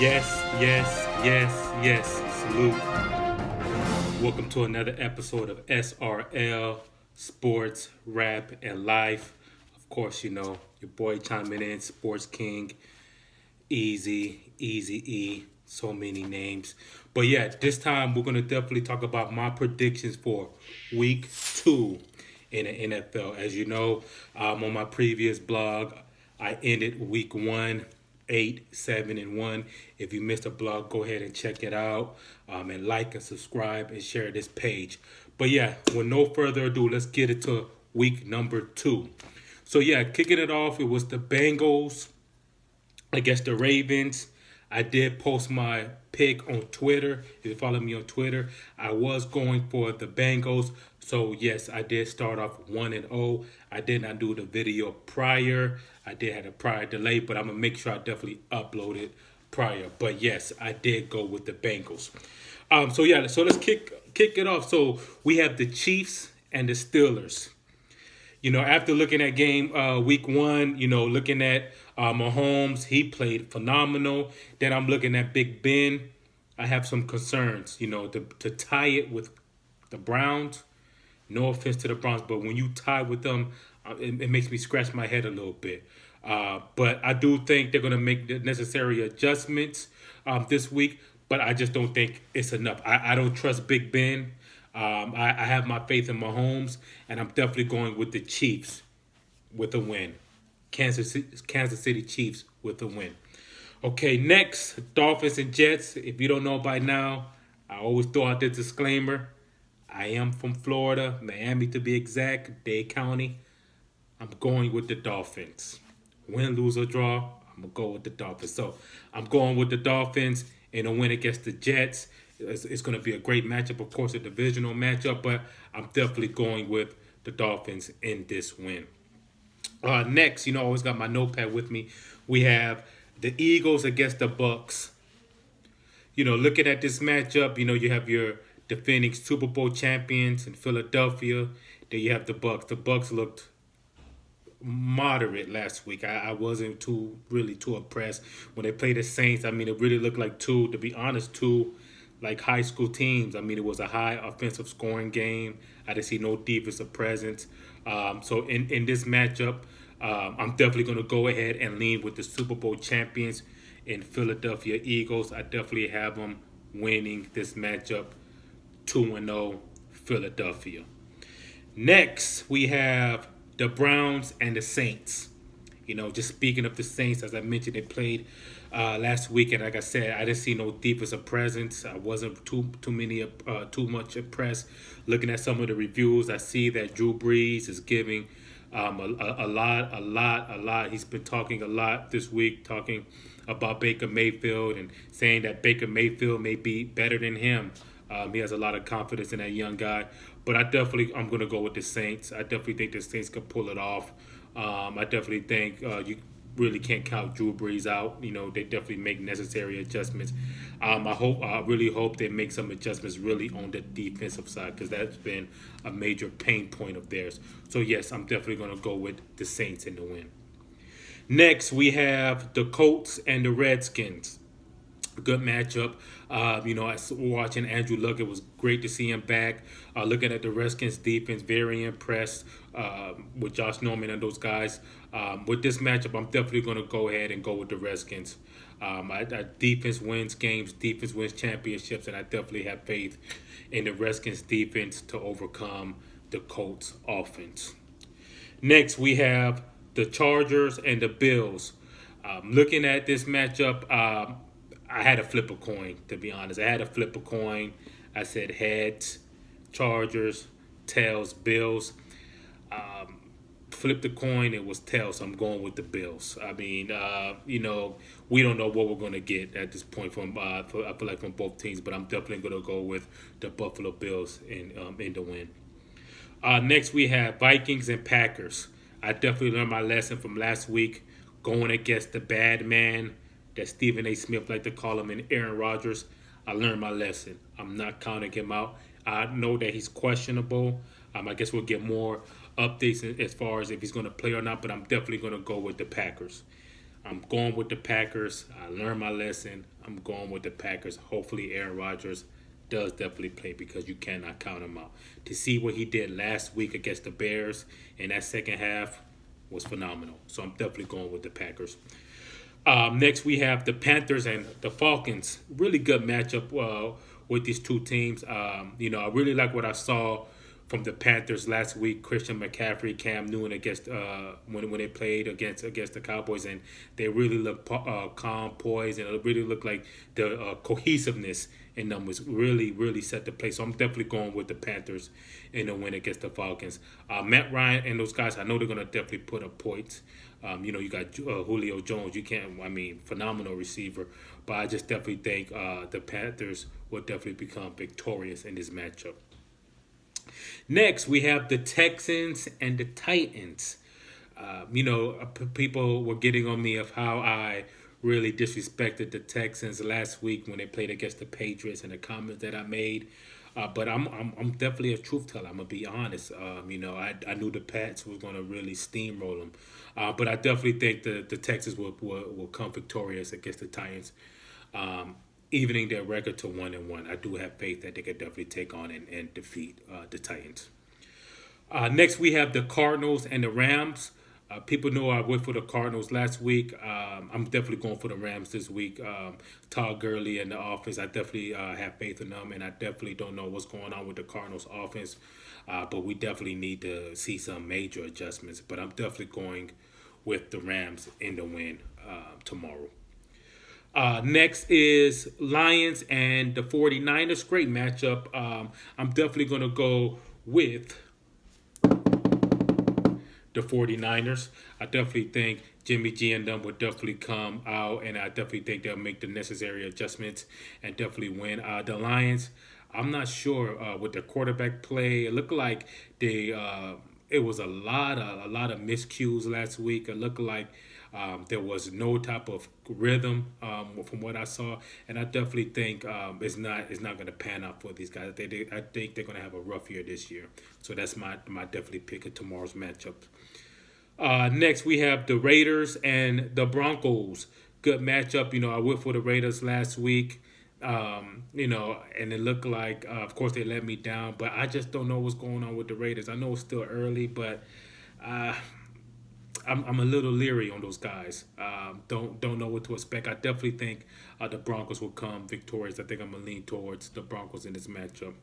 Yes, yes, yes, yes. Salute. Welcome to another episode of SRL Sports, Rap, and Life. Of course, you know, your boy chiming in, Sports King, Easy E, so many names. But yeah, this time we're going to definitely talk about my predictions for week 2 in the NFL. As you know, on my previous blog, I ended week 1 8, 7, and 1. If you missed a blog, go ahead and check it out, and like and subscribe and share this page. But yeah, with no further ado, let's get it to week number 2. So yeah, kicking it off, it was the Bengals against the Ravens. I did post my pick on Twitter. If you follow me on Twitter, I was going for the Bengals. So yes, I did start off 1-0. I did not do the video prior. I did have a prior delay, but I'm gonna make sure I definitely upload it prior. But yes, I did go with the Bengals. So yeah, so let's kick it off. So we have the Chiefs and the Steelers. You know, after looking at game week 1, you know, looking at Mahomes, he played phenomenal. Then I'm looking at Big Ben. I have some concerns, you know, to tie it with the Browns. No offense to the Browns, but when you tie with them, it makes me scratch my head a little bit. But I do think they're going to make the necessary adjustments this week, but I just don't think it's enough. I don't trust Big Ben. I have my faith in Mahomes, and I'm definitely going with the Chiefs with a win. Kansas City Chiefs with a win. Okay, next, Dolphins and Jets. If you don't know by now, I always throw out this disclaimer. I am from Florida, Miami to be exact, Dade County. I'm going with the Dolphins. Win, lose, or draw, I'm going to go with the Dolphins. So I'm going with the Dolphins in a win against the Jets. It's going to be a great matchup, of course, a divisional matchup, but I'm definitely going with the Dolphins in this win. Next, you know, I always got my notepad with me. We have the Eagles against the Bucks. You know, looking at this matchup, you know, you have your defending Super Bowl champions in Philadelphia. Then you have the Bucks. The Bucks looked moderate last week. I wasn't too impressed when they played the Saints. I mean, it really looked like to be honest, two like high school teams. I mean, it was a high offensive scoring game. I didn't see no defensive presence. So in this matchup, I'm definitely going to go ahead and lean with the Super Bowl champions in Philadelphia Eagles. I definitely have them winning this matchup 2-0 Philadelphia. Next, we have the Browns and the Saints. You know, just speaking of the Saints, as I mentioned, they played last week, and like I said, I didn't see no defensive presence. I wasn't too much impressed. Looking at some of the reviews, I see that Drew Brees is giving a lot. He's been talking a lot this week, talking about Baker Mayfield and saying that Baker Mayfield may be better than him. He has a lot of confidence in that young guy. But I'm going to go with the Saints. I definitely think the Saints could pull it off. I definitely think you really can't count Drew Brees out. You know, they definitely make necessary adjustments. I really hope they make some adjustments really on the defensive side, because that's been a major pain point of theirs. So yes, I'm definitely going to go with the Saints in the win. Next, we have the Colts and the Redskins. Good matchup. You know, watching Andrew Luck, it was great to see him back. Looking at the Redskins defense, very impressed with Josh Norman and those guys. With this matchup, I'm definitely going to go ahead and go with the Redskins. Defense wins games, defense wins championships, and I definitely have faith in the Redskins defense to overcome the Colts offense. Next, we have the Chargers and the Bills. Looking at this matchup, I had to flip a coin, to be honest. I had to flip a coin. I said heads, Chargers, tails, Bills. Flip the coin, it was tails, so I'm going with the Bills. I mean, you know, we don't know what we're going to get at this point from, I feel like from both teams, but I'm definitely going to go with the Buffalo Bills in the win. Next, we have Vikings and Packers. I definitely learned my lesson from last week, going against the bad man that Stephen A. Smith like to call him, and Aaron Rodgers. I learned my lesson. I'm not counting him out. I know that he's questionable. I guess we'll get more updates as far as if he's going to play or not, but I'm definitely going to go with the Packers. I'm going with the Packers. I learned my lesson. I'm going with the Packers. Hopefully, Aaron Rodgers does definitely play because you cannot count him out. To see what he did last week against the Bears in that second half was phenomenal. So I'm definitely going with the Packers. Next, we have the Panthers and the Falcons. Really good matchup with these two teams. I really like what I saw from the Panthers last week. Christian McCaffrey, Cam Newton against when they played against the Cowboys, and they really looked calm, poised, and it really looked like the cohesiveness in them was really set the place. So I'm definitely going with the Panthers in the win against the Falcons. Matt Ryan and those guys, I know they're gonna definitely put up points. You got Julio Jones. Phenomenal receiver. But I just definitely think the Panthers will definitely become victorious in this matchup. Next, we have the Texans and the Titans. People were getting on me of how I really disrespected the Texans last week when they played against the Patriots and the comments that I made. But I'm definitely a truth teller. I'm gonna be honest. I knew the Pats was gonna really steamroll them, but I definitely think the Texans will come victorious against the Titans, evening their record to 1-1. I do have faith that they could definitely take on and defeat the Titans. Next, we have the Cardinals and the Rams. People know I went for the Cardinals last week. I'm definitely going for the Rams this week. Todd Gurley and the offense, I definitely have faith in them, and I definitely don't know what's going on with the Cardinals offense, but we definitely need to see some major adjustments. But I'm definitely going with the Rams in the win tomorrow. Next is Lions and the 49ers. Great matchup. I'm definitely going to go with the 49ers. I definitely think Jimmy G and them will definitely come out, and I definitely think they'll make the necessary adjustments and definitely win. The Lions, I'm not sure with their quarterback play. It looked like it was a lot of miscues last week. It looked like there was no type of rhythm from what I saw, and I definitely think it's not going to pan out for these guys. I think they're going to have a rough year this year. So that's my definitely pick of tomorrow's matchup. Next, we have the Raiders and the Broncos. Good matchup. I went for the Raiders last week. And it looked like, of course, they let me down, but I just don't know what's going on with the Raiders. I know it's still early, but I'm a little leery on those guys. Don't know what to expect. I definitely think the Broncos will come victorious. I think I'm gonna lean towards the Broncos in this matchup.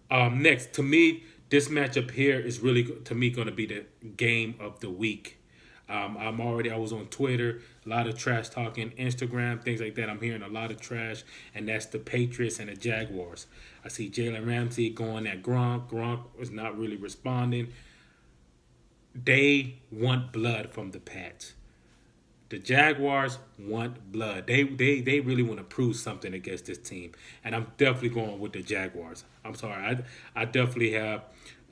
Next, to me, this matchup here is really to me going to be the game of the week. I was on Twitter, a lot of trash talking, Instagram, things like that. I'm hearing a lot of trash, and that's the Patriots and the Jaguars. I see Jalen Ramsey going at Gronk. Gronk is not really responding. They want blood from the Pats. The Jaguars want blood. They really want to prove something against this team, and I'm definitely going with the Jaguars. I'm sorry, I definitely have.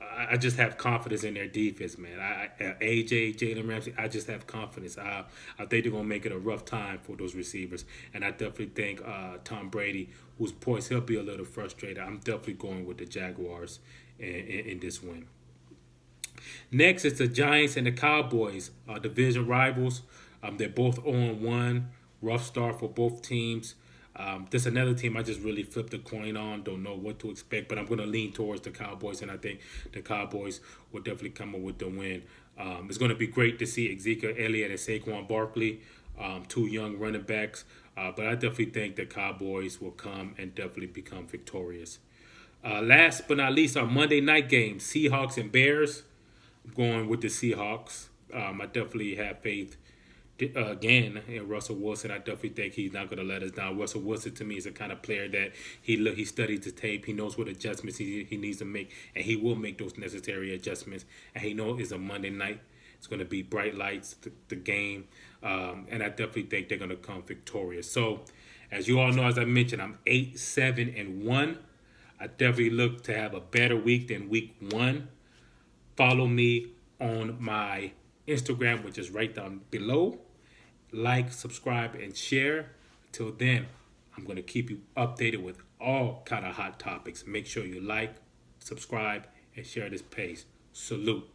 I just have confidence in their defense, man. AJ, Jalen Ramsey, I just have confidence. I think they're gonna make it a rough time for those receivers, and I definitely think Tom Brady, who's poised, he'll be a little frustrated. I'm definitely going with the Jaguars in this win. Next is the Giants and the Cowboys, division rivals. They're both 0-1. Rough start for both teams. This another team I just really flipped the coin on. Don't know what to expect, but I'm going to lean towards the Cowboys, and I think the Cowboys will definitely come up with the win. It's going to be great to see Ezekiel Elliott and Saquon Barkley, two young running backs, but I definitely think the Cowboys will come and definitely become victorious. Last but not least, our Monday night game, Seahawks and Bears. I'm going with the Seahawks. I definitely have faith again in Russell Wilson. I definitely think he's not going to let us down. Russell Wilson to me is the kind of player that he studies the tape. He knows what adjustments he needs to make, and he will make those necessary adjustments. And he knows it's a Monday night. It's going to be bright lights, the game, and I definitely think they're going to come victorious. So, as you all know, as I mentioned, I'm 8-7-1. I definitely look to have a better week than week one. Follow me on my Instagram, which is right down below. Like, subscribe, and share. Till then, I'm going to keep you updated with all kind of hot topics. Make sure you like, subscribe, and share this page. Salute.